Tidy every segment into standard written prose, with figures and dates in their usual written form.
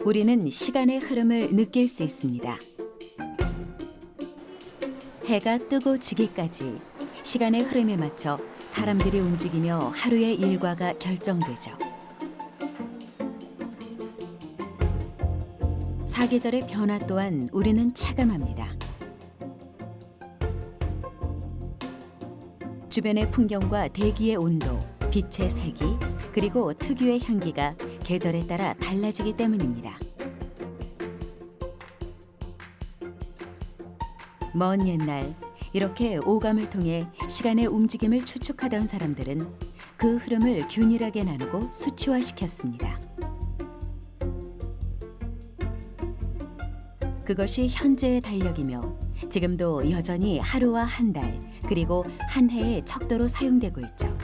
우리는 시간의 흐름을 느낄 수 있습니다. 해가 뜨고 지기까지 시간의 흐름에 맞춰 사람들이 움직이며 하루의 일과가 결정되죠. 사계절의 변화 또한 우리는 체감합니다. 주변의 풍경과 대기의 온도, 빛의 색이, 그리고 특유의 향기가 계절에 따라 달라지기 때문입니다. 먼 옛날 이렇게 오감을 통해 시간의 움직임을 추측하던 사람들은 그 흐름을 균일하게 나누고 수치화시켰습니다. 그것이 현재의 달력이며 지금도 여전히 하루와 한 달, 그리고 한 해의 척도로 사용되고 있죠.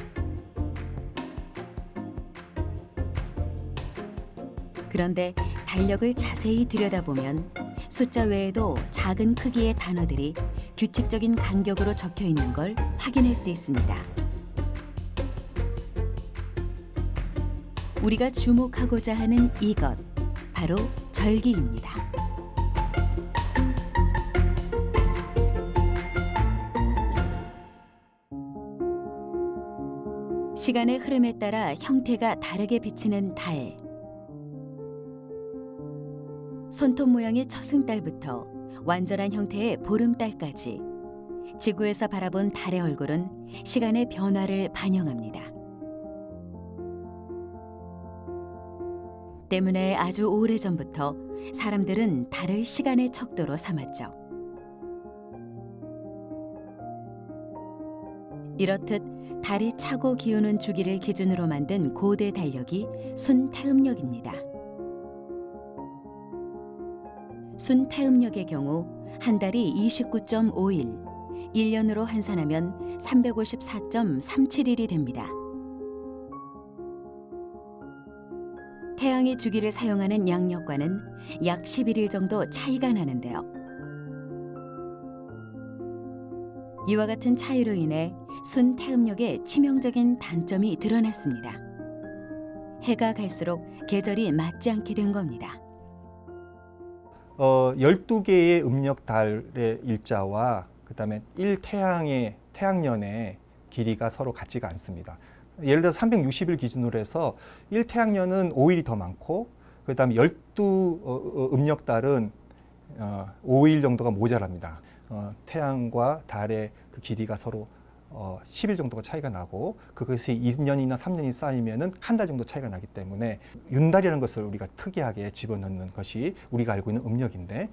그런데 달력을 자세히 들여다보면 숫자 외에도 작은 크기의 단어들이 규칙적인 간격으로 적혀 있는 걸 확인할 수 있습니다. 우리가 주목하고자 하는 이것, 바로 절기입니다. 시간의 흐름에 따라 형태가 다르게 비치는 달. 손톱 모양의 초승달부터 완전한 형태의 보름달까지 지구에서 바라본 달의 얼굴은 시간의 변화를 반영합니다. 때문에 아주 오래전부터 사람들은 달을 시간의 척도로 삼았죠. 이렇듯 달이 차고 기우는 주기를 기준으로 만든 고대 달력이 순태음력입니다. 순태음력의 경우 한 달이 29.5일, 1년으로 환산하면 354.37일이 됩니다. 태양의 주기를 사용하는 양력과는 약 11일 정도 차이가 나는데요. 이와 같은 차이로 인해 순태음력의 치명적인 단점이 드러났습니다. 해가 갈수록 계절이 맞지 않게 된 겁니다. 12개의 음력 달의 일자와 그다음에 1태양의 태양년의 길이가 서로 같지가 않습니다. 예를 들어서 360일 기준으로 해서 1태양년은 5일이 더 많고 그다음에 12음력 달은 5일 정도가 모자랍니다. 태양과 달의 그 길이가 서로 10일 정도가 차이가 나고 그것이 2년이나 3년이 쌓이면은 한 달 정도 차이가 나기 때문에 윤달이라는 것을 우리가 특이하게 집어넣는 것이 우리가 알고 있는 음력인데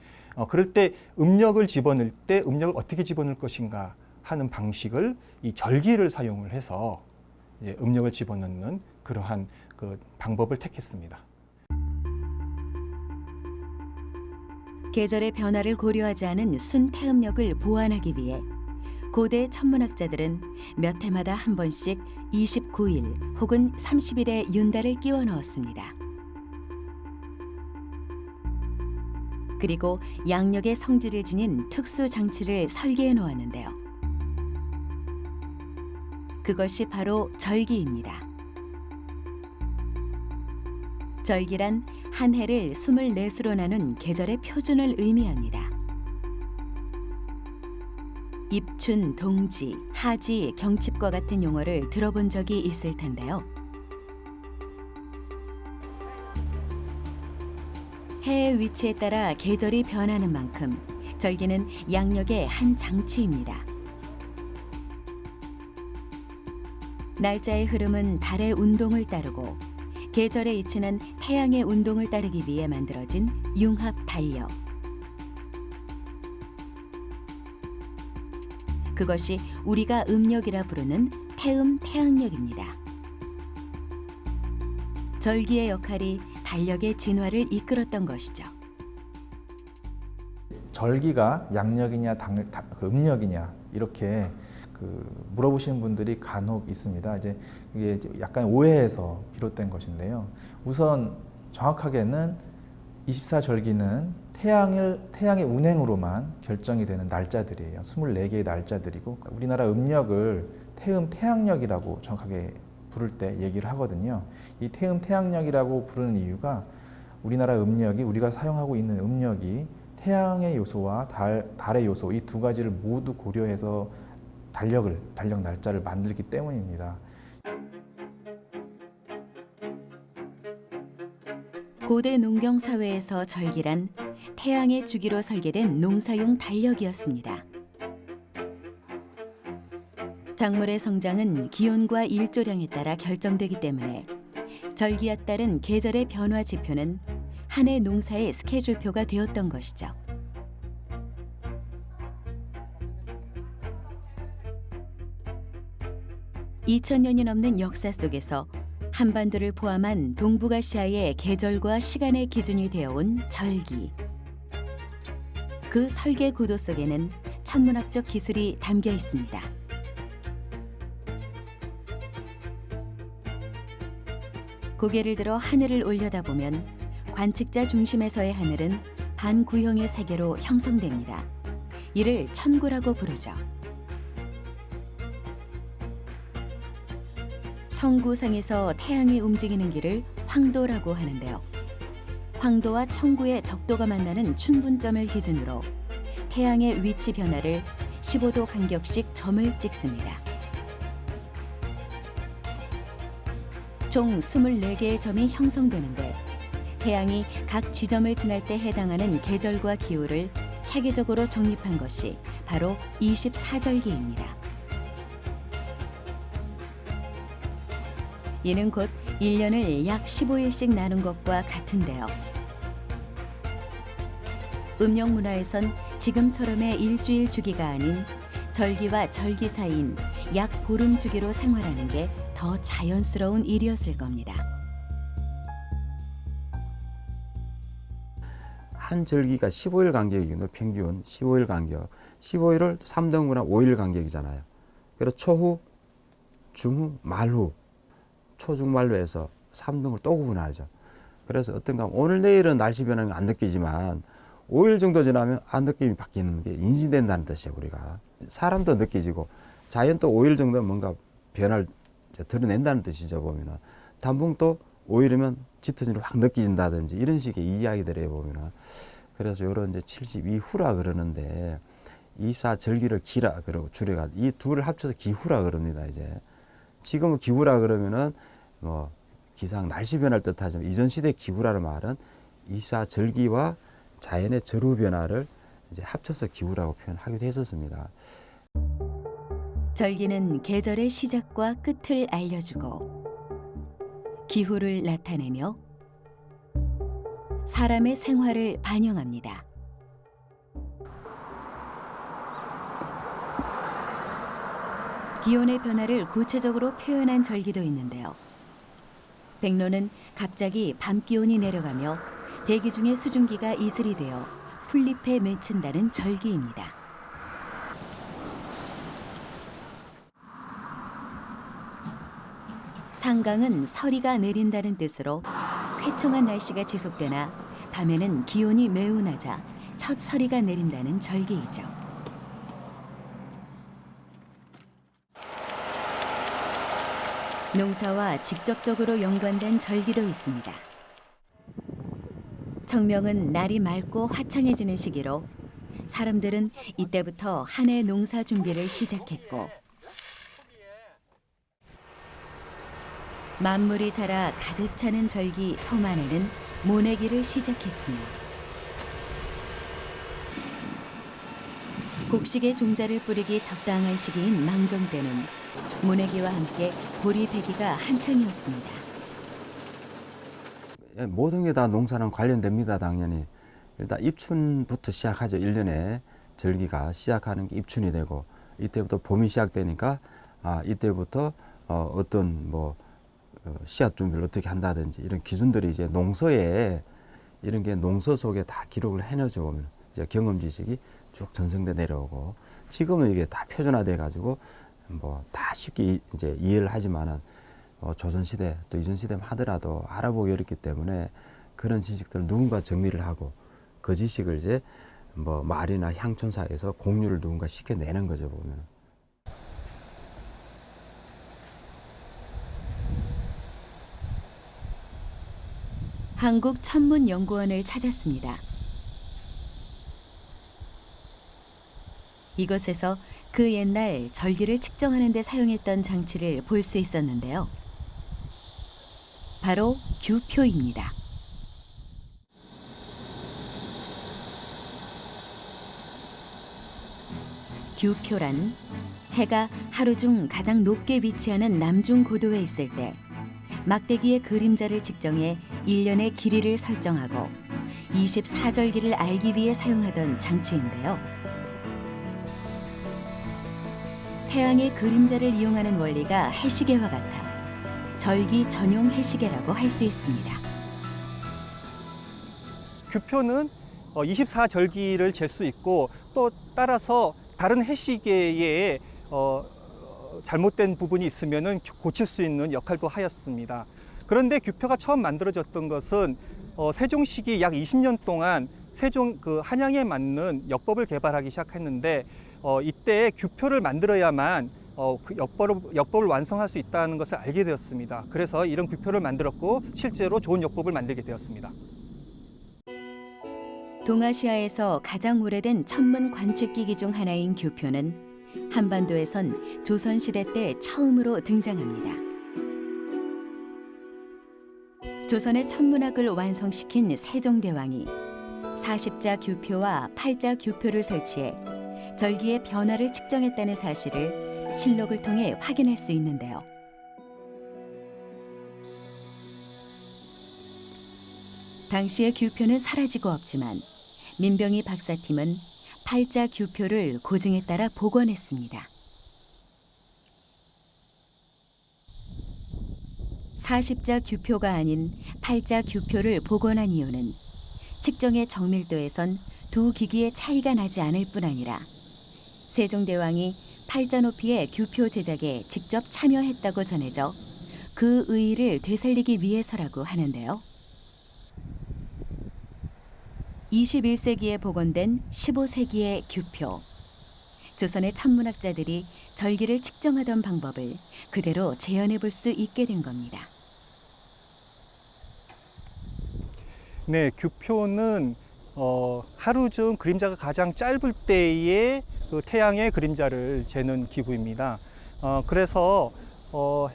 그럴 때 음력을 집어넣을 때 음력을 어떻게 집어넣을 것인가 하는 방식을 이 절기를 사용을 해서 이제 음력을 집어넣는 그러한 그 방법을 택했습니다. 계절의 변화를 고려하지 않은 순태음력을 보완하기 위해 고대 천문학자들은 몇 해마다 한 번씩 29일 혹은 30일의 윤달을 끼워 넣었습니다. 그리고 양력의 성질을 지닌 특수 장치를 설계해 놓았는데요. 그것이 바로 절기입니다. 절기란 한 해를 24수로 나눈 계절의 표준을 의미합니다. 입춘, 동지, 하지, 경칩과 같은 용어를 들어본 적이 있을 텐데요. 해의 위치에 따라 계절이 변하는 만큼 절기는 양력의 한 장치입니다. 날짜의 흐름은 달의 운동을 따르고 계절의 이치는 태양의 운동을 따르기 위해 만들어진 융합 달력. 그것이 우리가 음력이라 부르는 태음 태양력입니다. 절기의 역할이 달력의 진화를 이끌었던 것이죠. 절기가 양력이냐 음력이냐 이렇게 물어보시는 분들이 간혹 있습니다. 이제 이게 약간 오해에서 비롯된 것인데요. 우선 정확하게는 24절기는 태양의 운행으로만 결정이 되는 날짜들이에요. 24개의 날짜들이고 우리나라 음력을 태음 태양력이라고 정확하게 부를 때 얘기를 하거든요. 이 태음 태양력이라고 부르는 이유가 우리나라 음력이 우리가 사용하고 있는 음력이 태양의 요소와 달의 요소 이 두 가지를 모두 고려해서 달력 날짜를 만들기 때문입니다. 고대 농경 사회에서 절기란 태양의 주기로 설계된 농사용 달력이었습니다. 작물의 성장은 기온과 일조량에 따라 결정되기 때문에 절기에 따른 계절의 변화 지표는 한 해 농사의 스케줄표가 되었던 것이죠. (2000년이) 넘는 역사 속에서 한반도를 포함한 동북아시아의 계절과 시간의 기준이 되어온 절기. 그 설계 구도 속에는 천문학적 기술이 담겨 있습니다. 고개를 들어 하늘을 올려다보면 관측자 중심에서의 하늘은 반구형의 세계로 형성됩니다. 이를 천구라고 부르죠. 천구상에서 태양이 움직이는 길을 황도라고 하는데요. 황도와 천구의 적도가 만나는 춘분점을 기준으로 태양의 위치 변화를 15도 간격씩 점을 찍습니다. 총 24개의 점이 형성되는데 태양이 각 지점을 지날 때 해당하는 계절과 기후를 체계적으로 정립한 것이 바로 24절기입니다. 이는 곧 1년을 약 15일씩 나눈 것과 같은데요. 음력 문화에선 지금처럼의 일주일 주기가 아닌 절기와 절기 사이인 약 보름 주기로 생활하는 게 더 자연스러운 일이었을 겁니다. 한 절기가 15일 간격이거든요. 평균 15일 간격. 15일을 3등분한 5일 간격이잖아요. 그래서 초후, 중후, 말후, 초중말로 해서 3등을 또 구분하죠. 그래서 어떤가 오늘 내일은 날씨 변화가 안 느끼지만 5일 정도 지나면 느낌이 바뀌는 게 인지된다는 뜻이에요. 우리가 사람도 느끼지고 자연도 5일 정도 뭔가 변화를 드러낸다는 뜻이죠. 보면은 단풍도 5일이면 짙어지는 확 느껴진다든지 이런 식의 이야기들에 보면은 그래서 이런 이제 72후라 그러는데 24절기를 기라 그러고 줄여가 이 둘을 합쳐서 기후라 그럽니다. 이제 지금은 기후라 그러면은 뭐 기상 날씨 변화를 뜻하지만 이전 시대 기후라는 말은 24절기와 자연의 저루 변화를 이제 합쳐서 기후라고 표현하기도 했었습니다. 절기는 계절의 시작과 끝을 알려주고 기후를 나타내며 사람의 생활을 반영합니다. 기온의 변화를 구체적으로 표현한 절기도 있는데요. 백로는 갑자기 밤 기온이 내려가며 대기 중의 수증기가 이슬이 되어 풀잎에 맺힌다는 절기입니다. 상강은 서리가 내린다는 뜻으로 쾌청한 날씨가 지속되나 밤에는 기온이 매우 낮아 첫 서리가 내린다는 절기이죠. 농사와 직접적으로 연관된 절기도 있습니다. 청명은 날이 맑고 화창해지는 시기로 사람들은 이때부터 한 해 농사 준비를 시작했고 만물이 자라 가득 차는 절기 소만에는 모내기를 시작했습니다. 곡식의 종자를 뿌리기 적당한 시기인 망종 때는 모내기와 함께 보리배기가 한창이었습니다. 모든 게 다 농사랑 관련됩니다. 당연히. 일단 입춘부터 시작하죠. 1년에 절기가 시작하는 게 입춘이 되고 이때부터 봄이 시작되니까 이때부터 어떤 뭐 씨앗 준비를 어떻게 한다든지 이런 기준들이 이제 농서에 이런 게 농서 속에 다 기록을 해놓죠. 보면 이제 경험 지식이 쭉 전승돼 내려오고 지금은 이게 다 표준화돼 가지고 뭐 다 쉽게 이제 이해를 하지만은 조선 시대 또 이전 시대만 하더라도 알아보기 어렵기 때문에 그런 지식들을 누군가 정리를 하고 그 지식을 이제 뭐 말이나 향촌 사이에서 공유를 누군가 시켜내는 거죠. 보면. 한국천문연구원을 찾았습니다. 이곳에서 그 옛날 절기를 측정하는 데 사용했던 장치를 볼 수 있었는데요. 바로 규표입니다. 규표란 해가 하루 중 가장 높게 위치하는 남중 고도에 있을 때 막대기의 그림자를 측정해 1년의 길이를 설정하고 24절기를 알기 위해 사용하던 장치인데요. 태양의 그림자를 이용하는 원리가 해시계와 같아 절기 전용 해시계라고 할 수 있습니다. 규표는 24절기를 잴 수 있고 또 따라서 다른 해시계에 잘못된 부분이 있으면 고칠 수 있는 역할도 하였습니다. 그런데 규표가 처음 만들어졌던 것은 세종시기 약 20년 동안 세종 한양에 맞는 역법을 개발하기 시작했는데 이때 규표를 만들어야만 그 역법을 완성할 수 있다는 것을 알게 되었습니다. 그래서 이런 규표를 만들었고 실제로 좋은 역법을 만들게 되었습니다. 동아시아에서 가장 오래된 천문 관측기기 중 하나인 규표는 한반도에선 조선시대 때 처음으로 등장합니다. 조선의 천문학을 완성시킨 세종대왕이 40자 규표와 8자 규표를 설치해 절기의 변화를 측정했다는 사실을 실록을 통해 확인할 수 있는데요. 당시의 규표는 사라지고 없지만 민병희 박사팀은 8자 규표를 고증에 따라 복원했습니다. 40자 규표가 아닌 8자 규표를 복원한 이유는 측정의 정밀도에선 두 기기의 차이가 나지 않을 뿐 아니라 세종대왕이 8자 높이의 규표 제작에 직접 참여했다고 전해져 그 의의를 되살리기 위해서라고 하는데요. 21세기에 복원된 15세기의 규표. 조선의 천문학자들이 절기를 측정하던 방법을 그대로 재현해 볼 수 있게 된 겁니다. 네, 규표는 하루 중 그림자가 가장 짧을 때의 그 태양의 그림자를 재는 기구입니다. 그래서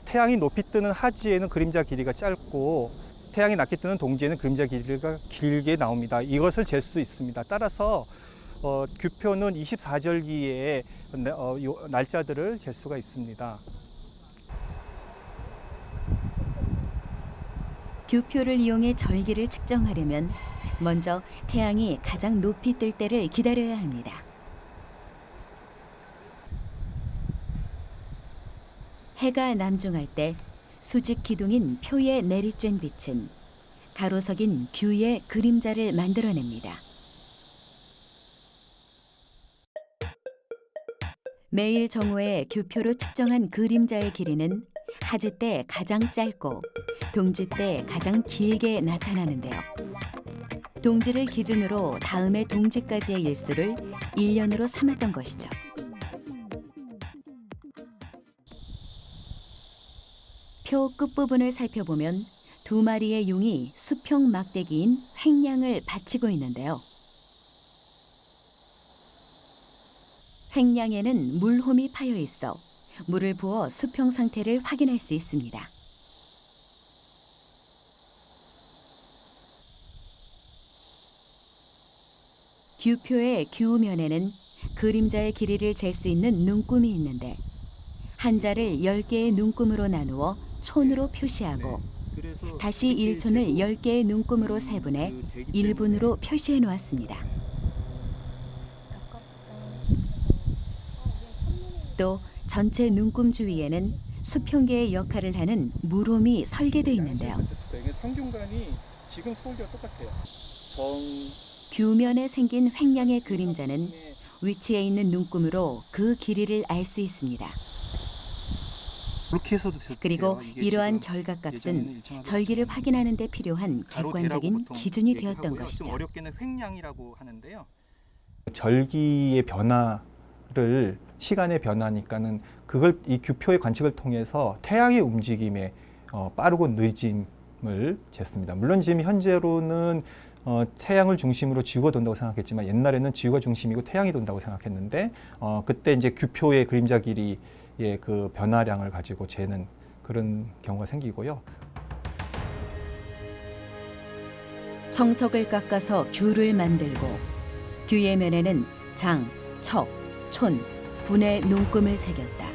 태양이 높이 뜨는 하지에는 그림자 길이가 짧고 태양이 낮게 뜨는 동지에는 그림자 길이가 길게 나옵니다. 이것을 잴 수 있습니다. 따라서 규표는 24절기의 날짜들을 잴 수가 있습니다. 규표를 이용해 절기를 측정하려면 먼저 태양이 가장 높이 뜰 때를 기다려야 합니다. 해가 남중할 때 수직 기둥인 표에 내리쬐는 빛은 가로석인 규의 그림자를 만들어냅니다. 매일 정오에 규표로 측정한 그림자의 길이는 하지 때 가장 짧고 동지 때 가장 길게 나타나는데요. 동지를 기준으로 다음의 동지까지의 일수를 1년으로 삼았던 것이죠. 표 끝부분을 살펴보면 두 마리의 용이 수평 막대기인 횡량을 받치고 있는데요. 횡량에는 물홈이 파여 있어 물을 부어 수평 상태를 확인할 수 있습니다. 규표의 규면에는 그림자의 길이를 잴 수 있는 눈금이 있는데 한자를 10개의 눈금으로 나누어 촌으로 표시하고 다시 1촌을 10개의 눈금으로 세분해 1분으로 표시해 놓았습니다. 또 전체 눈금 주위에는 수평계의 역할을 하는 물홈이 설계되어 있는데요. 평균관이 지금 서울대와 똑같아요. 규면에 생긴 횡량의 그림자는 위치에 있는 눈금으로 그 길이를 알 수 있습니다. 그렇게 해서도 그리고 이러한 결과값은 절기를 확인하는 데 필요한 객관적인 기준이 되었던 것이죠. 좀 어렵게는 횡량이라고 하는데요. 절기의 변화를 시간의 변화니까는 그걸 이 규표의 관측을 통해서 태양의 움직임에 빠르고 늦은 쟀습니다. 물론 지금 현재로는 태양을 중심으로 지구가 돈다고 생각했지만 옛날에는 지구가 중심이고 태양이 돈다고 생각했는데 그때 이제 규표의 그림자 길이의 그 변화량을 가지고 재는 그런 경우가 생기고요. 청석을 깎아서 규를 만들고 규의 면에는 장, 척, 촌, 분의 농금을 새겼다.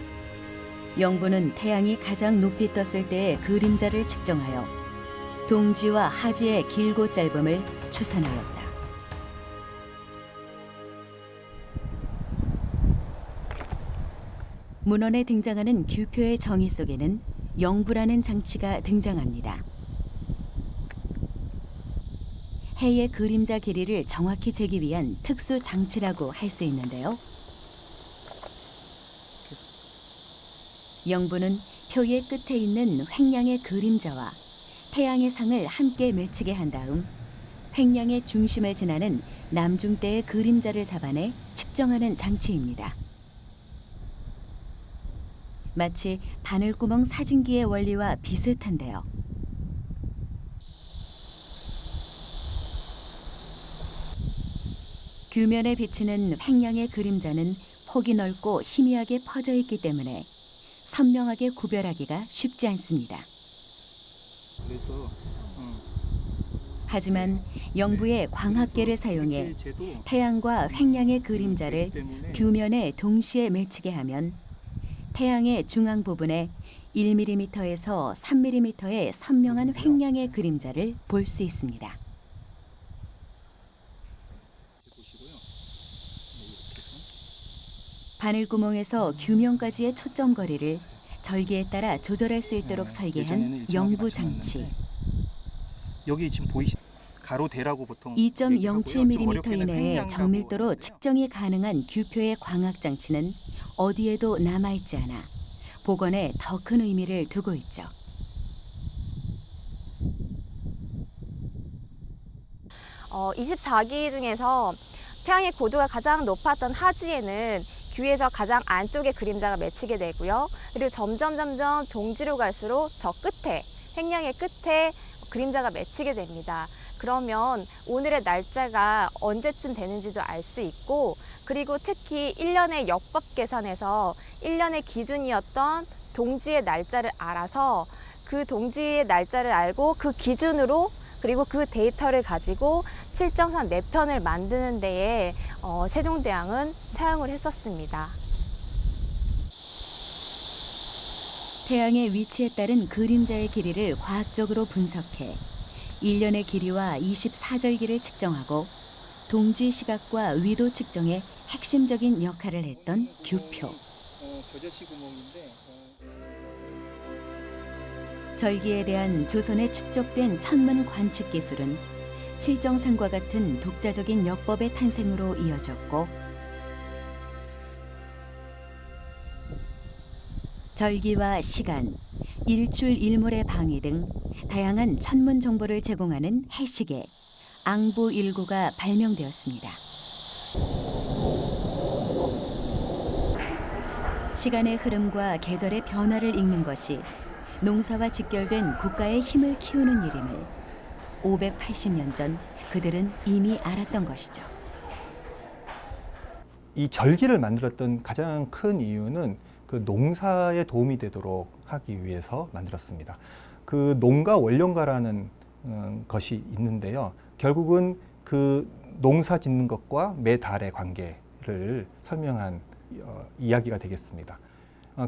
영부는 태양이 가장 높이 떴을 때의 그림자를 측정하여 동지와 하지의 길고 짧음을 추산하였다. 문헌에 등장하는 규표의 정의 속에는 영부라는 장치가 등장합니다. 해의 그림자 길이를 정확히 재기 위한 특수 장치라고 할 수 있는데요. 영부는 표의 끝에 있는 횡량의 그림자와 태양의 상을 함께 맺히게 한 다음 횡량의 중심을 지나는 남중대의 그림자를 잡아내 측정하는 장치입니다. 마치 바늘구멍 사진기의 원리와 비슷한데요. 규면에 비치는 횡량의 그림자는 폭이 넓고 희미하게 퍼져 있기 때문에 선명하게 구별하기가 쉽지 않습니다. 하지만 영부의 광학계를 사용해 태양과 횡량의 그림자를 규면에 동시에 맺히게 하면 태양의 중앙 부분에 1mm에서 3mm의 선명한 횡량의 그림자를 볼 수 있습니다. 바늘구멍에서 규명까지의 초점 거리를 절기에 따라 조절할 수 있도록 설계한 영부 장치. 여기 지금 보이시 가로대라고 보통 2.07mm 이내의 정밀도로 측정이 가능한 규표의 광학 장치는 어디에도 남아있지 않아 복원에 더 큰 의미를 두고 있죠. 어, 24기 중에서 태양의 고도가 가장 높았던 하지에는 규에서 가장 안쪽에 그림자가 맺히게 되고요. 그리고 점점 동지로 갈수록 저 끝에, 횡량의 끝에 그림자가 맺히게 됩니다. 그러면 오늘의 날짜가 언제쯤 되는지도 알 수 있고, 그리고 특히 1년의 역법 계산에서 1년의 기준이었던 동지의 날짜를 알아서 그 동지의 날짜를 알고 그 기준으로 그리고 그 데이터를 가지고 칠정선 4편을 만드는 데에 세종대왕은 사용을 했었습니다. 태양의 위치에 따른 그림자의 길이를 과학적으로 분석해 1년의 길이와 24절기를 측정하고 동지 시각과 위도 측정에 핵심적인 역할을 했던 규표. 절기에 대한 조선에 축적된 천문 관측 기술은 칠정상과 같은 독자적인 역법의 탄생으로 이어졌고 절기와 시간, 일출 일몰의 방위 등 다양한 천문 정보를 제공하는 해시계, 앙부일구가 발명되었습니다. 시간의 흐름과 계절의 변화를 읽는 것이 농사와 직결된 국가의 힘을 키우는 일임을 580년 전 그들은 이미 알았던 것이죠. 이 절기를 만들었던 가장 큰 이유는 그 농사에 도움이 되도록 하기 위해서 만들었습니다. 그 농가 원령가라는 것이 있는데요. 결국은 그 농사 짓는 것과 매달의 관계를 설명한 이야기가 되겠습니다.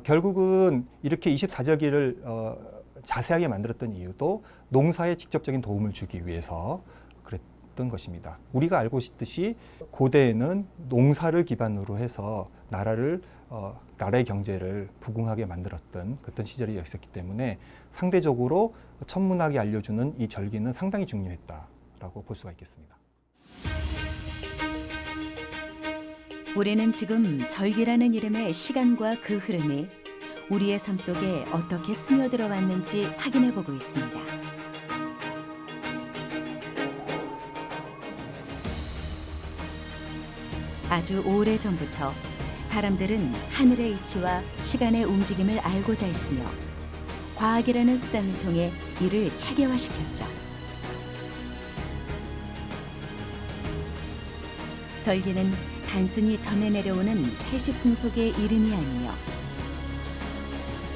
결국은 이렇게 24절기를 자세하게 만들었던 이유도 농사에 직접적인 도움을 주기 위해서 그랬던 것입니다. 우리가 알고 있듯이 고대에는 농사를 기반으로 해서 나라의 경제를 부궁하게 만들었던 그런 시절이 있었기 때문에 상대적으로 천문학이 알려주는 이 절기는 상당히 중요했다라고 볼 수가 있겠습니다. 우리는 지금 절기라는 이름의 시간과 그 흐름이 우리의 삶 속에 어떻게 스며들어 왔는지 확인해 보고 있습니다. 아주 오래전부터 사람들은 하늘의 이치와 시간의 움직임을 알고자 했으며 과학이라는 수단을 통해 이를 체계화시켰죠. 절기는 단순히 전해 내려오는 세시풍속의 이름이 아니며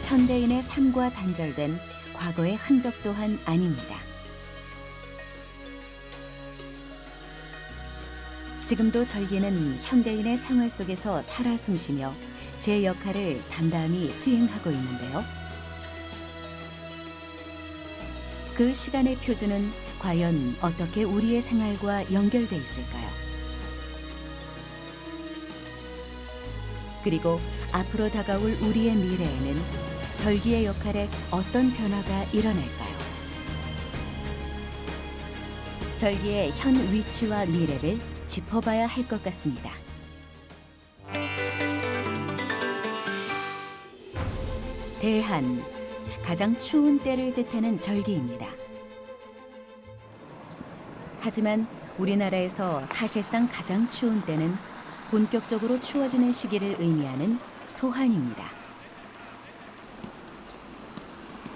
현대인의 삶과 단절된 과거의 흔적 또한 아닙니다. 지금도 절기는 현대인의 생활 속에서 살아 숨쉬며 제 역할을 담담히 수행하고 있는데요. 그 시간의 표준은 과연 어떻게 우리의 생활과 연결돼 있을까요? 그리고 앞으로 다가올 우리의 미래에는 절기의 역할에 어떤 변화가 일어날까요? 절기의 현 위치와 미래를 짚어봐야 할 것 같습니다. 대한, 가장 추운 때를 뜻하는 절기입니다. 하지만 우리나라에서 사실상 가장 추운 때는 본격적으로 추워지는 시기를 의미하는 소한입니다.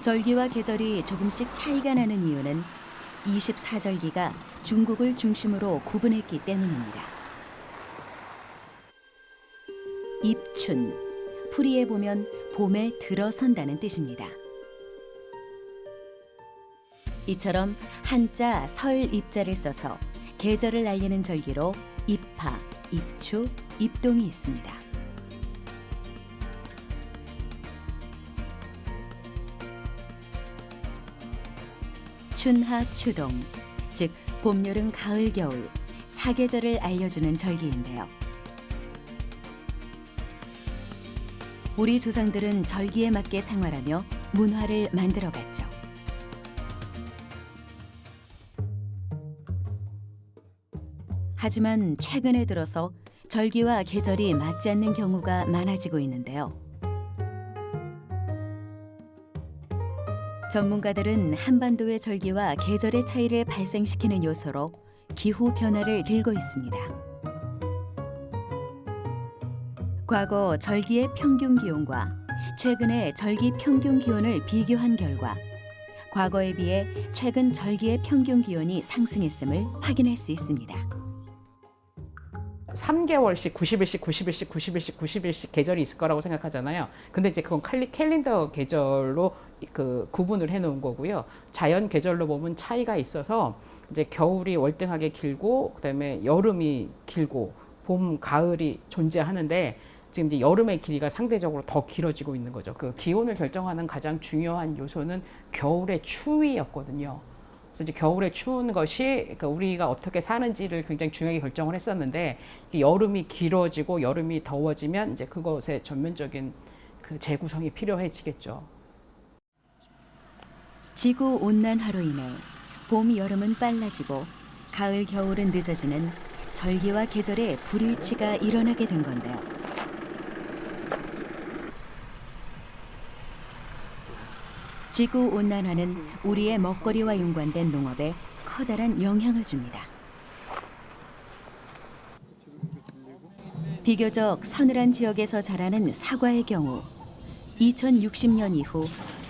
절기와 계절이 조금씩 차이가 나는 이유는 24절기가 중국을 중심으로 구분했기 때문입니다. 입춘, 풀이에 보면 봄에 들어선다는 뜻입니다. 이처럼 한자 설 입자를 써서 계절을 알리는 절기로 입하, 입추, 입동이 있습니다. 춘하, 추동, 즉 봄, 여름, 가을, 겨울, 사계절을 알려주는 절기인데요. 우리 조상들은 절기에 맞게 생활하며 문화를 만들어갔죠. 하지만 최근에 들어서 절기와 계절이 맞지 않는 경우가 많아지고 있는데요. 전문가들은 한반도의 절기와 계절의 차이를 발생시키는 요소로 기후 변화를 들고 있습니다. 과거 절기의 평균 기온과 최근의 절기 평균 기온을 비교한 결과 과거에 비해 최근 절기의 평균 기온이 상승했음을 확인할 수 있습니다. 3개월씩 90일씩 90일씩 90일씩 90일씩 계절이 있을 거라고 생각하잖아요. 근데 이제 그건 캘린더 계절로 그 구분을 해 놓은 거고요. 자연 계절로 보면 차이가 있어서 이제 겨울이 월등하게 길고 그다음에 여름이 길고 봄, 가을이 존재하는데 지금 이제 여름의 길이가 상대적으로 더 길어지고 있는 거죠. 그 기온을 결정하는 가장 중요한 요소는 겨울의 추위였거든요. 그래서 이제 겨울에 추운 것이 그러니까 우리가 어떻게 사는지를 굉장히 중요하게 결정을 했었는데 여름이 길어지고 여름이 더워지면 이제 그것의 전면적인 그 재구성이 필요해지겠죠. 지구 온난화로 인해 봄, 여름은 빨라지고 가을, 겨울은 늦어지는 절기와 계절의 불일치가 일어나게 된 건데요. 지구 온난화는 우리의 먹거리와 연관된 농업에 커다란 영향을 줍니다. 비교적 서늘한 지역에서 자라는 사과의 경우 2060년 이후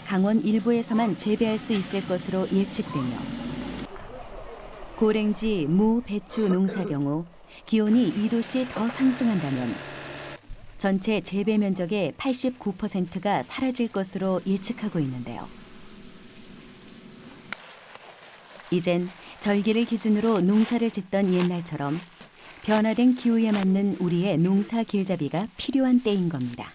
강원 일부에서만 재배할 수 있을 것으로 예측되며 고랭지, 무, 배추 농사 경우 기온이 2도씨 더 상승한다면 전체 재배 면적의 89%가 사라질 것으로 예측하고 있는데요. 이젠 절기를 기준으로 농사를 짓던 옛날처럼 변화된 기후에 맞는 우리의 농사 길잡이가 필요한 때인 겁니다.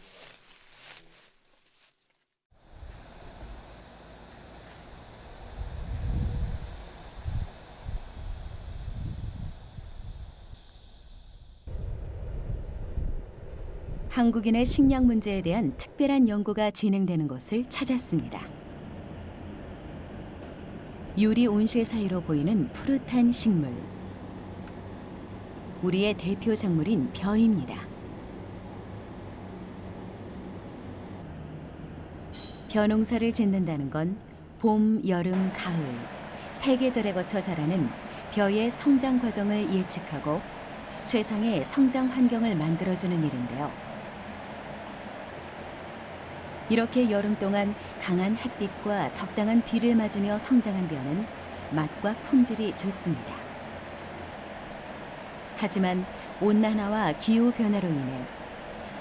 한국인의 식량 문제에 대한 특별한 연구가 진행되는 것을 찾았습니다. 유리 온실 사이로 보이는 푸릇한 식물. 우리의 대표 작물인 벼입니다. 벼 농사를 짓는다는 건 봄, 여름, 가을 세 계절에 거쳐 자라는 벼의 성장 과정을 예측하고 최상의 성장 환경을 만들어주는 일인데요. 이렇게 여름 동안 강한 햇빛과 적당한 비를 맞으며 성장한 벼는 맛과 품질이 좋습니다. 하지만 온난화와 기후 변화로 인해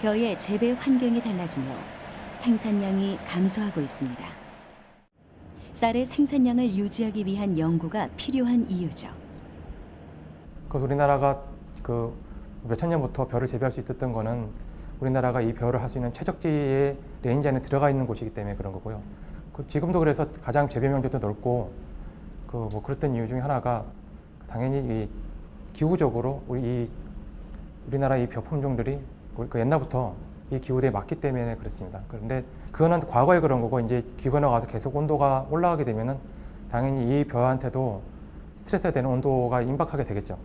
벼의 재배 환경이 달라지며 생산량이 감소하고 있습니다. 쌀의 생산량을 유지하기 위한 연구가 필요한 이유죠. 우리나라가 몇천 년부터 벼를 재배할 수 있었던 거는 우리나라가 이 벼를 할 수 있는 최적지의 레인지 안에 들어가 있는 곳이기 때문에 그런 거고요. 지금도 그래서 가장 재배 면적도 넓고 그랬던 이유 중에 하나가 당연히 이 기후적으로 우리나라 이 벼 품종들이 옛날부터 이 기후대에 맞기 때문에 그렇습니다. 그런데 그거는 과거에 그런 거고 이제 기후 변화가 와서 계속 온도가 올라가게 되면은 당연히 이 벼한테도 스트레스가 되는 온도가 임박하게 되겠죠.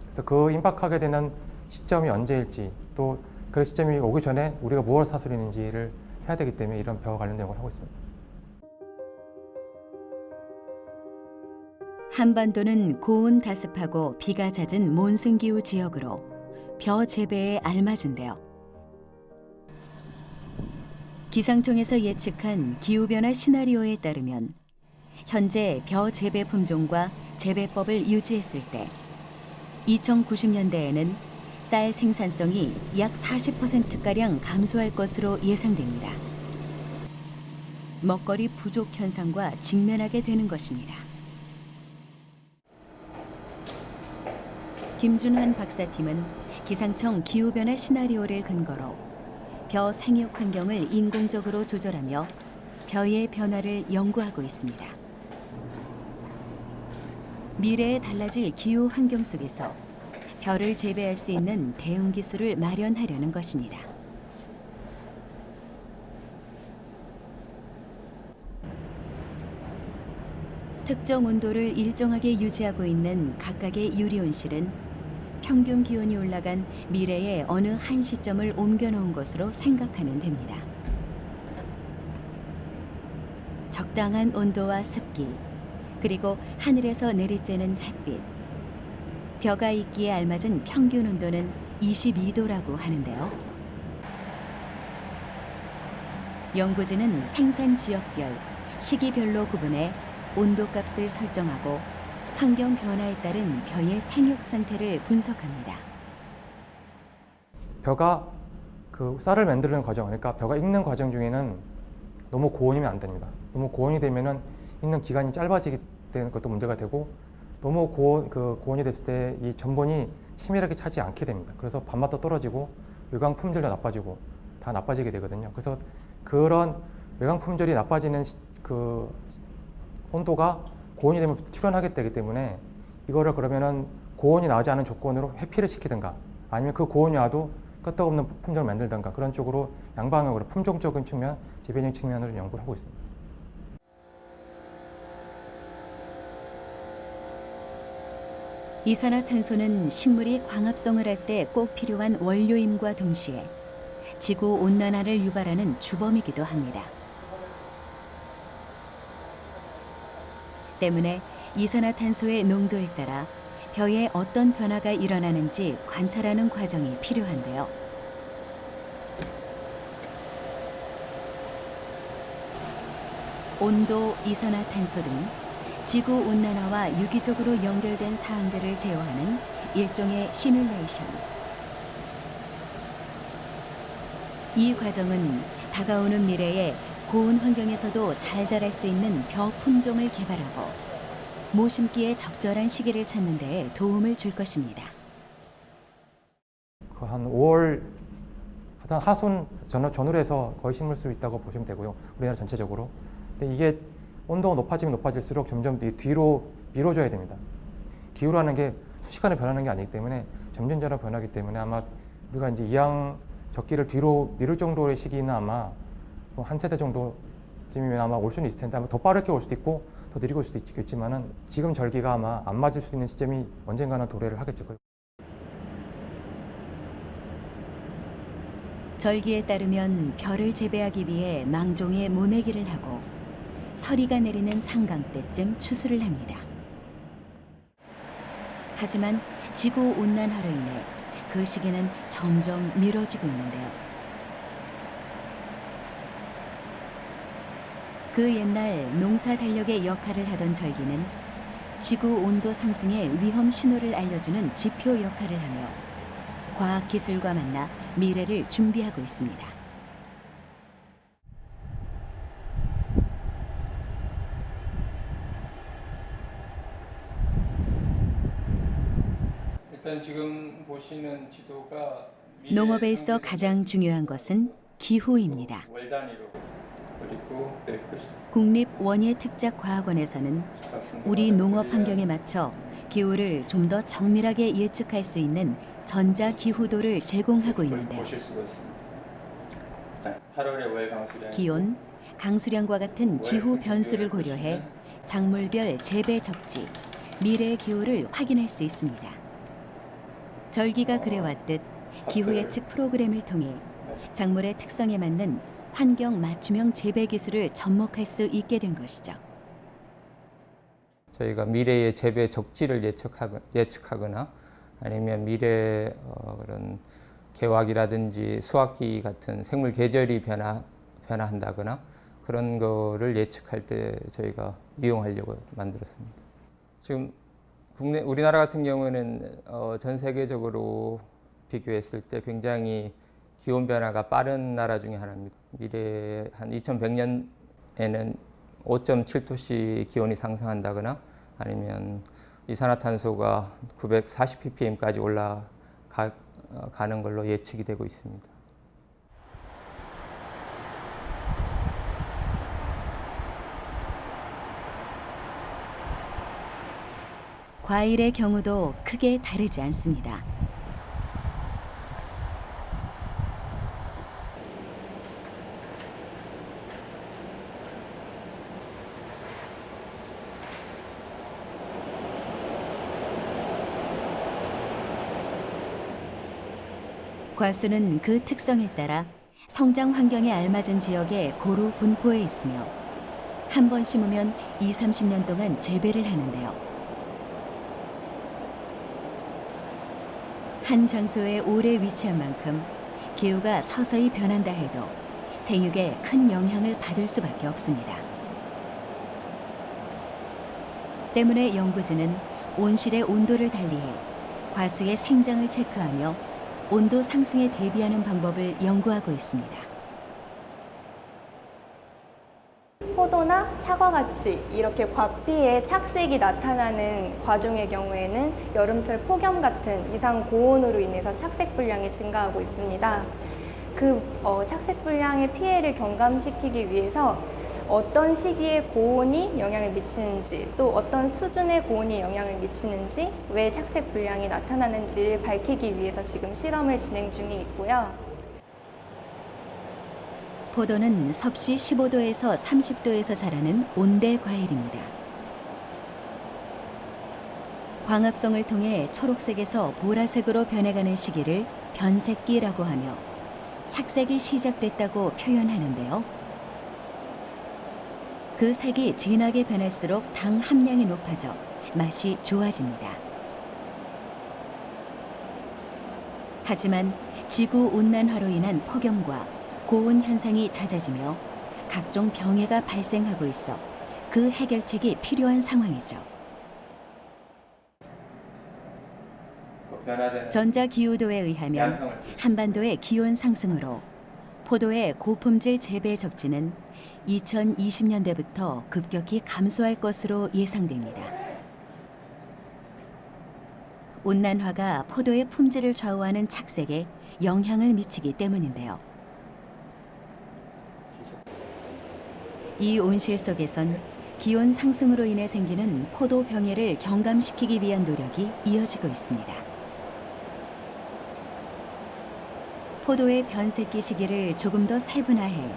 그래서 그 임박하게 되는 시점이 언제일지 또 그 시점이 오기 전에 우리가 무엇을 사수리는지를 해야 되기 때문에 이런 벼와 관련된 연구를 하고 있습니다. 한반도는 고온 다습하고 비가 잦은 몬순기후 지역으로 벼 재배에 알맞은데요. 기상청에서 예측한 기후변화 시나리오에 따르면 현재 벼 재배 품종과 재배법을 유지했을 때 2090년대에는 쌀 생산성이 약 40%가량 감소할 것으로 예상됩니다. 먹거리 부족 현상과 직면하게 되는 것입니다. 김준환 박사팀은 기상청 기후변화 시나리오를 근거로 벼 생육 환경을 인공적으로 조절하며 벼의 변화를 연구하고 있습니다. 미래에 달라질 기후 환경 속에서 벼를 재배할 수 있는 대응 기술을 마련하려는 것입니다. 특정 온도를 일정하게 유지하고 있는 각각의 유리온실은 평균 기온이 올라간 미래의 어느 한 시점을 옮겨놓은 것으로 생각하면 됩니다. 적당한 온도와 습기, 그리고 하늘에서 내리쬐는 햇빛, 벼가 있기에 알맞은 평균 온도는 22도라고 하는데요. 연구진은 생산 지역별, 시기별로 구분해 온도값을 설정하고 환경 변화에 따른 벼의 생육 상태를 분석합니다. 벼가 쌀을 만드는 과정, 그러니까 벼가 익는 과정 중에는 너무 고온이면 안 됩니다. 너무 고온이 되면은 익는 기간이 짧아지게 되는 것도 문제가 되고 너무 고온이 됐을 때 이 전분이 치밀하게 차지 않게 됩니다. 그래서 밥맛도 떨어지고 외광 품질도 나빠지고 다 나빠지게 되거든요. 그래서 그런 외광 품질이 나빠지는 온도가 고온이 되면 출현하게 되기 때문에 이거를 그러면은 고온이 나오지 않은 조건으로 회피를 시키든가 아니면 그 고온이 와도 끄떡없는 품종을 만들든가 그런 쪽으로 양방향으로 품종적인 측면, 재배적 측면으로 연구를 하고 있습니다. 이산화탄소는 식물이 광합성을 할 때 꼭 필요한 원료임과 동시에 지구 온난화를 유발하는 주범이기도 합니다. 때문에 이산화탄소의 농도에 따라 벼에 어떤 변화가 일어나는지 관찰하는 과정이 필요한데요. 온도, 이산화탄소 등 지구 온난화와 유기적으로 연결된 사항들을 제어하는 일종의 시뮬레이션. 이 과정은 다가오는 미래에 고온 환경에서도 잘 자랄 수 있는 벼 품종을 개발하고 모심기에 적절한 시기를 찾는 데 도움을 줄 것입니다. 한 5월 하순 전후로 해서 거의 심을 수 있다고 보시면 되고요. 우리나라 전체적으로. 근데 이게 온도가 높아지면 높아질수록 점점 뒤로 미뤄져야 됩니다. 기후라는 게 수시간에 변하는 게 아니기 때문에 점점점 변하기 때문에 아마 우리가 이제 이항 적기를 뒤로 미룰 정도의 시기는 아마 한 세대 정도쯤이면 아마 올 수는 있을 텐데 아마 더 빠르게 올 수도 있고 더 느리게 올 수도 있겠지만은 지금 절기가 아마 안 맞을 수 있는 시점이 언젠가는 도래를 하겠죠. 절기에 따르면 벼를 재배하기 위해 망종에 모내기를 하고 서리가 내리는 상강 때쯤 추수를 합니다. 하지만 지구 온난화로 인해 그 시기는 점점 미뤄지고 있는데요. 그 옛날 농사 달력의 역할을 하던 절기는 지구 온도 상승의 위험 신호를 알려주는 지표 역할을 하며 과학 기술과 만나 미래를 준비하고 있습니다. 일단 지금 보시는 지도가 농업에 있어 가장 중요한 것은 기후입니다. 월 단위로 그리고 국립원예특작과학원에서는 우리 농업 환경에 맞춰 기후를 좀 더 정밀하게 예측할 수 있는 전자기후도를 제공하고 있는데요. 보실 수가 있습니다. 8월의 월 강수량, 기온, 강수량과 같은 기후 변수를 고려해 작물별 재배 적지, 미래의 기후를 확인할 수 있습니다. 절기가 그래왔듯 기후 예측 프로그램을 통해 작물의 특성에 맞는 환경 맞춤형 재배 기술을 접목할 수 있게 된 것이죠. 저희가 미래의 재배 적지를 예측하거나 아니면 미래 그런 개화기라든지 수확기 같은 생물 계절이 변화한다거나 그런 거를 예측할 때 저희가 이용하려고 만들었습니다. 지금 우리나라 같은 경우에는 전 세계적으로 비교했을 때 굉장히 기온 변화가 빠른 나라 중에 하나입니다. 미래 한 2100년에는 5.7도씩 기온이 상승한다거나 아니면 이산화탄소가 940 ppm까지 올라가는 걸로 예측이 되고 있습니다. 과일의 경우도 크게 다르지 않습니다. 과수는 그 특성에 따라 성장 환경에 알맞은 지역에 고루 분포해 있으며 한 번 심으면 20-30년 동안 재배를 하는데요. 한 장소에 오래 위치한 만큼 기후가 서서히 변한다 해도 생육에 큰 영향을 받을 수밖에 없습니다. 때문에 연구진은 온실의 온도를 달리해 과수의 생장을 체크하며 온도 상승에 대비하는 방법을 연구하고 있습니다. 포도나 사과같이 이렇게 과피에 착색이 나타나는 과종의 경우에는 여름철 폭염 같은 이상 고온으로 인해서 착색 불량이 증가하고 있습니다. 그 착색 불량의 피해를 경감시키기 위해서 어떤 시기에 고온이 영향을 미치는지 또 어떤 수준의 고온이 영향을 미치는지 왜 착색 불량이 나타나는지를 밝히기 위해서 지금 실험을 진행 중에 있고요. 포도는 섭씨 15도에서 30도에서 자라는 온대 과일입니다. 광합성을 통해 초록색에서 보라색으로 변해가는 시기를 변색기라고 하며 착색이 시작됐다고 표현하는데요. 그 색이 진하게 변할수록 당 함량이 높아져 맛이 좋아집니다. 하지만 지구 온난화로 인한 폭염과 고온 현상이 잦아지며 각종 병해가 발생하고 있어 그 해결책이 필요한 상황이죠. 전자기후도에 의하면 한반도의 기온 상승으로 포도의 고품질 재배 적지는 2020년대부터 급격히 감소할 것으로 예상됩니다. 온난화가 포도의 품질을 좌우하는 착색에 영향을 미치기 때문인데요. 이 온실 속에선 기온 상승으로 인해 생기는 포도 병해를 경감시키기 위한 노력이 이어지고 있습니다. 포도의 변색기 시기를 조금 더 세분화해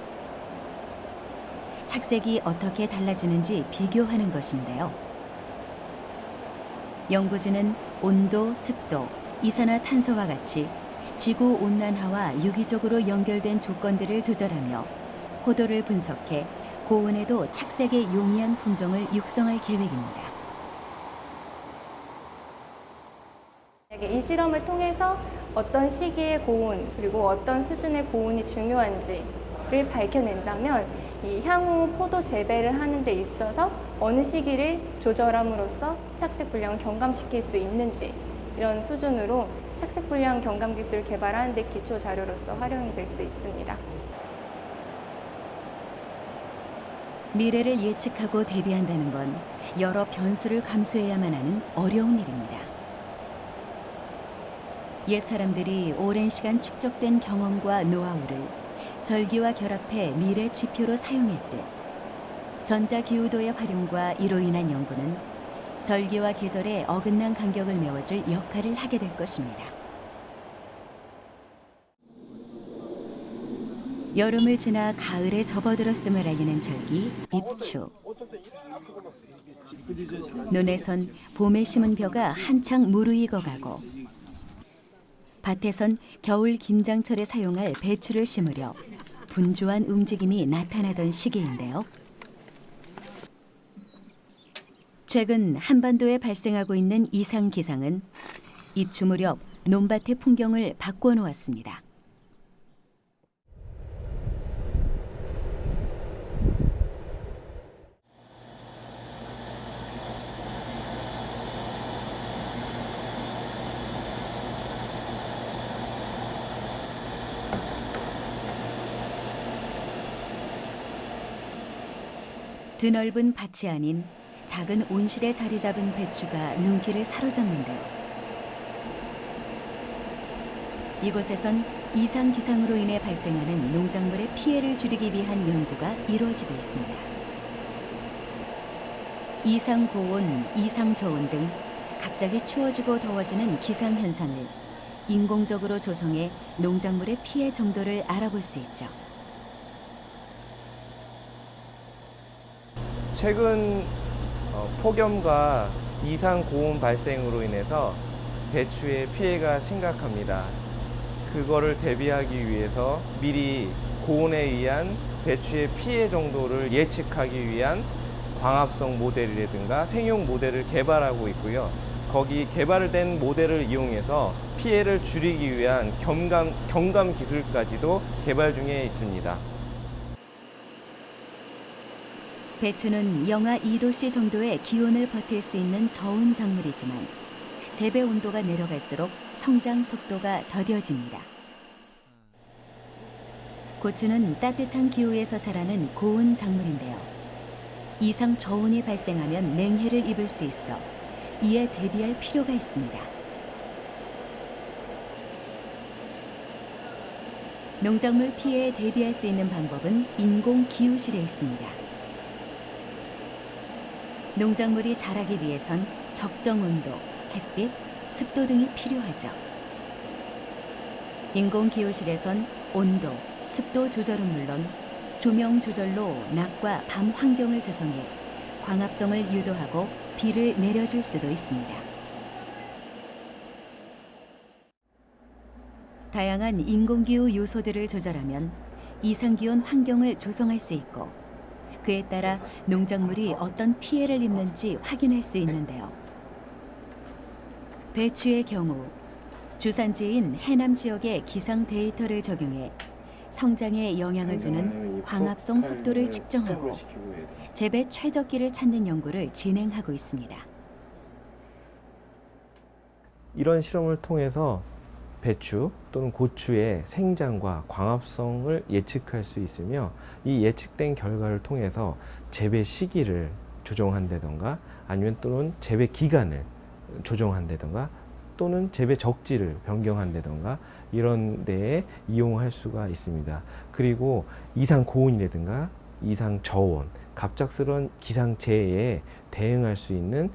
착색이 어떻게 달라지는지 비교하는 것인데요. 연구진은 온도, 습도, 이산화탄소와 같이 지구 온난화와 유기적으로 연결된 조건들을 조절하며 포도를 분석해 고온에도 착색에 용이한 품종을 육성할 계획입니다. 이 실험을 통해서 어떤 시기의 고온 그리고 어떤 수준의 고온이 중요한지를 밝혀낸다면 이 향후 포도 재배를 하는 데 있어서 어느 시기를 조절함으로써 착색 불량을 경감시킬 수 있는지 이런 수준으로 착색 불량 경감 기술 개발하는 데 기초 자료로서 활용이 될 수 있습니다. 미래를 예측하고 대비한다는 건 여러 변수를 감수해야만 하는 어려운 일입니다. 옛 사람들이 오랜 시간 축적된 경험과 노하우를 절기와 결합해 미래 지표로 사용했듯 전자기후도의 활용과 이로 인한 연구는 절기와 계절의 어긋난 간격을 메워줄 역할을 하게 될 것입니다. 여름을 지나 가을에 접어들었음을 알리는 절기 입추. 논에선 봄에 심은 벼가 한창 무르익어가고 밭에선 겨울 김장철에 사용할 배추를 심으려 분주한 움직임이 나타나던 시기인데요. 최근 한반도에 발생하고 있는 이상 기상은 입추 무렵 논밭의 풍경을 바꿔놓았습니다. 드넓은 밭이 아닌 작은 온실에 자리 잡은 배추가 눈길을 사로잡는데요. 이곳에선 이상 기상으로 인해 발생하는 농작물의 피해를 줄이기 위한 연구가 이루어지고 있습니다. 이상 고온, 이상 저온 등 갑자기 추워지고 더워지는 기상 현상을 인공적으로 조성해 농작물의 피해 정도를 알아볼 수 있죠. 최근 폭염과 이상 고온 발생으로 인해서 배추의 피해가 심각합니다. 그거를 대비하기 위해서 미리 고온에 의한 배추의 피해 정도를 예측하기 위한 광합성 모델이라든가 생용 모델을 개발하고 있고요. 거기 개발된 모델을 이용해서 피해를 줄이기 위한 경감 기술까지도 개발 중에 있습니다. 배추는 영하 2도씨 정도의 기온을 버틸 수 있는 저온 작물이지만 재배 온도가 내려갈수록 성장 속도가 더뎌집니다. 고추는 따뜻한 기후에서 자라는 고온 작물인데요. 이상 저온이 발생하면 냉해를 입을 수 있어 이에 대비할 필요가 있습니다. 농작물 피해에 대비할 수 있는 방법은 인공 기후실에 있습니다. 농작물이 자라기 위해선 적정 온도, 햇빛, 습도 등이 필요하죠. 인공 기후실에선 온도, 습도 조절은 물론 조명 조절로 낮과 밤 환경을 조성해 광합성을 유도하고 비를 내려줄 수도 있습니다. 다양한 인공기후 요소들을 조절하면 이상기온 환경을 조성할 수 있고 그에 따라 농작물이 어떤 피해를 입는지 확인할 수 있는데요. 배추의 경우 주산지인 해남 지역의 기상 데이터를 적용해 성장에 영향을 주는 광합성 속도를 측정하고 재배 최적기를 찾는 연구를 진행하고 있습니다. 이런 실험을 통해서 배추 또는 고추의 생장과 광합성을 예측할 수 있으며 이 예측된 결과를 통해서 재배 시기를 조정한다던가 아니면 또는 재배 기간을 조정한다던가 또는 재배 적지를 변경한다던가 이런 데에 이용할 수가 있습니다. 그리고 이상 고온이라든가 이상 저온, 갑작스러운 기상재해에 대응할 수 있는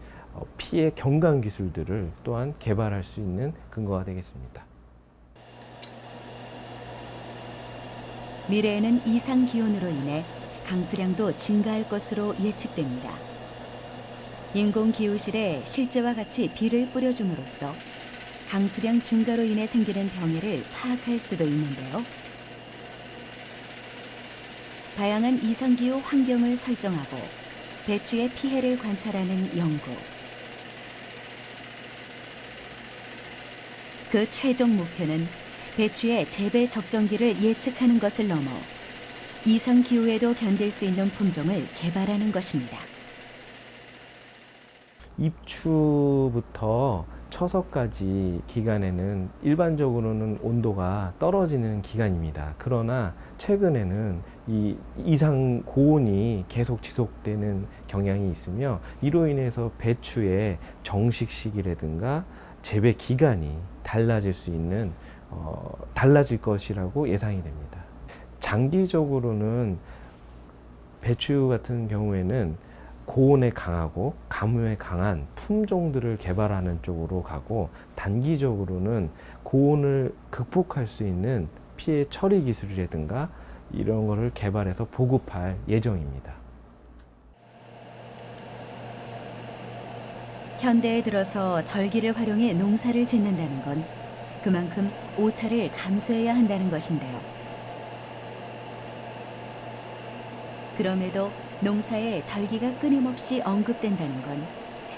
피해 경감 기술들을 또한 개발할 수 있는 근거가 되겠습니다. 미래에는 이상 기온으로 인해 강수량도 증가할 것으로 예측됩니다. 인공 기후실에 실제와 같이 비를 뿌려줌으로써 강수량 증가로 인해 생기는 병해를 파악할 수도 있는데요. 다양한 이상기후 환경을 설정하고 배추의 피해를 관찰하는 연구. 그 최종 목표는 배추의 재배 적정기를 예측하는 것을 넘어 이상 기후에도 견딜 수 있는 품종을 개발하는 것입니다. 입추부터 처서까지 기간에는 일반적으로는 온도가 떨어지는 기간입니다. 그러나 최근에는 이 이상 고온이 계속 지속되는 경향이 있으며 이로 인해서 배추의 정식 시기라든가 재배 기간이 달라질 수 있는 달라질 것이라고 예상이 됩니다. 장기적으로는 배추 같은 경우에는 고온에 강하고 가뭄에 강한 품종들을 개발하는 쪽으로 가고, 단기적으로는 고온을 극복할 수 있는 피해 처리 기술이라든가 이런 거를 개발해서 보급할 예정입니다. 현대에 들어서 절기를 활용해 농사를 짓는다는 건 그만큼 오차를 감수해야 한다는 것인데요. 그럼에도 농사에 절기가 끊임없이 언급된다는 건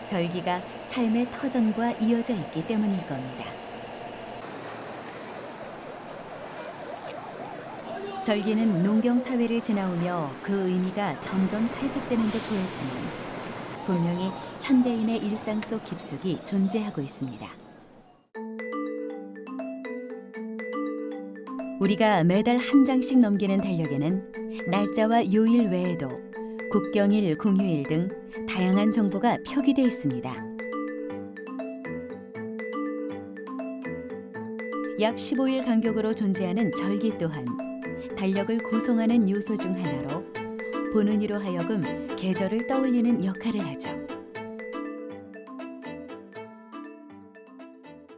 절기가 삶의 터전과 이어져 있기 때문일 겁니다. 절기는 농경 사회를 지나오며 그 의미가 점점 퇴색되는 듯 보였지만 분명히 현대인의 일상 속 깊숙이 존재하고 있습니다. 우리가 매달 한 장씩 넘기는 달력에는 날짜와 요일 외에도 국경일, 공휴일 등 다양한 정보가 표기돼 있습니다. 약 15일 간격으로 존재하는 절기 또한 달력을 구성하는 요소 중 하나로 보는 이로 하여금 계절을 떠올리는 역할을 하죠.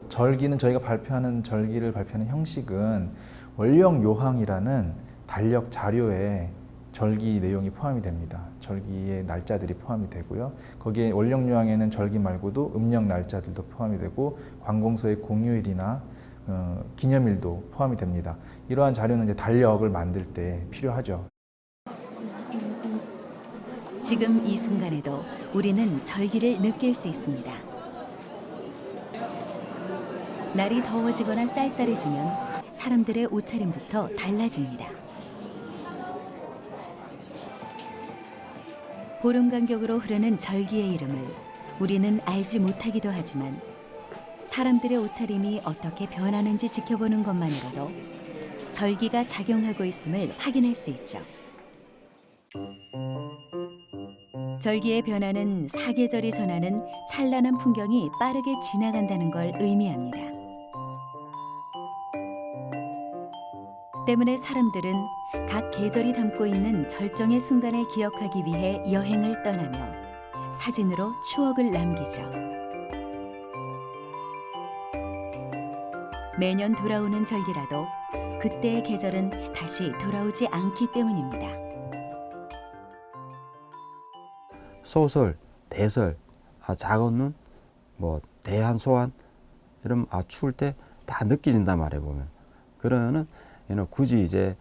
절기는 저희가 발표하는 절기를 발표하는 형식은 원령 요항이라는 달력 자료에 절기 내용이 포함이 됩니다. 절기의 날짜들이 포함이 되고요. 거기에 원령 요항에는 절기 말고도 음력 날짜들도 포함이 되고 관공서의 공휴일이나 기념일도 포함이 됩니다. 이러한 자료는 이제 달력을 만들 때 필요하죠. 지금 이 순간에도 우리는 절기를 느낄 수 있습니다. 날이 더워지거나 쌀쌀해지면 사람들의 옷차림부터 달라집니다. 보름 간격으로 흐르는 절기의 이름을 우리는 알지 못하기도 하지만 사람들의 옷차림이 어떻게 변하는지 지켜보는 것만으로도 절기가 작용하고 있음을 확인할 수 있죠. 절기의 변화는 사계절이 전하는 찬란한 풍경이 빠르게 지나간다는 걸 의미합니다. 때문에 사람들은 각 계절이 담고 있는 절정의 순간을 기억하기 위해 여행을 떠나며 사진으로 추억을 남기죠. 매년 돌아오는 절기라도 그때의 계절은 다시 돌아오지 않기 때문입니다. 소설, 대설, 작은 눈, 대한 소환 이런 추울 때 다 느껴진단 말이에요 보면. 그러면은 굳이 이제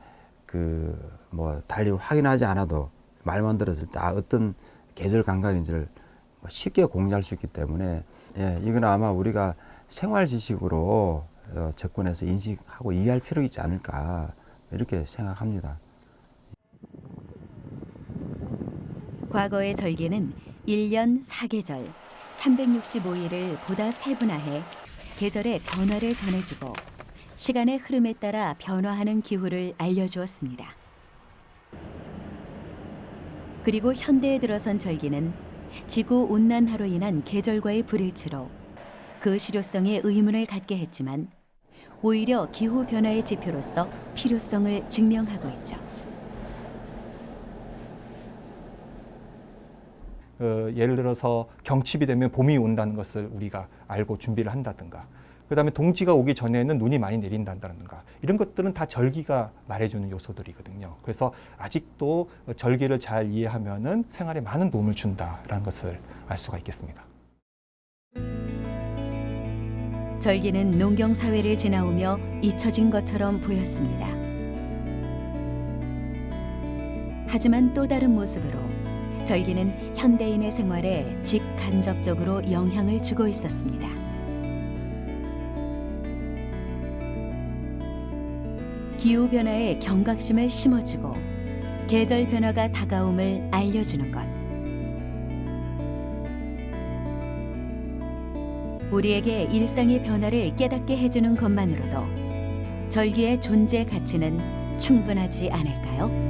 달리 확인하지 않아도 말만 들었을 때 어떤 계절 감각인지를 쉽게 공유할 수 있기 때문에 이건 아마 우리가 생활 지식으로 접근해서 인식하고 이해할 필요가 있지 않을까 이렇게 생각합니다. 과거의 절기는 1년 4계절 365일을 보다 세분화해 계절의 변화를 전해주고 시간의 흐름에 따라 변화하는 기후를 알려주었습니다. 그리고 현대에 들어선 절기는 지구온난화로 인한 계절과의 불일치로 그 실효성에 의문을 갖게 했지만 오히려 기후변화의 지표로서 필요성을 증명하고 있죠. 예를 들어서 경칩이 되면 봄이 온다는 것을 우리가 알고 준비를 한다든가, 그다음에 동지가 오기 전에는 눈이 많이 내린다든가, 이런 것들은 다 절기가 말해주는 요소들이거든요. 그래서 아직도 절기를 잘 이해하면은 생활에 많은 도움을 준다라는 것을 알 수가 있겠습니다. 절기는 농경 사회를 지나오며 잊혀진 것처럼 보였습니다. 하지만 또 다른 모습으로 절기는 현대인의 생활에 직간접적으로 영향을 주고 있었습니다. 기후변화에 경각심을 심어주고 계절 변화가 다가옴을 알려주는 것. 우리에게 일상의 변화를 깨닫게 해주는 것만으로도 절기의 존재 가치는 충분하지 않을까요?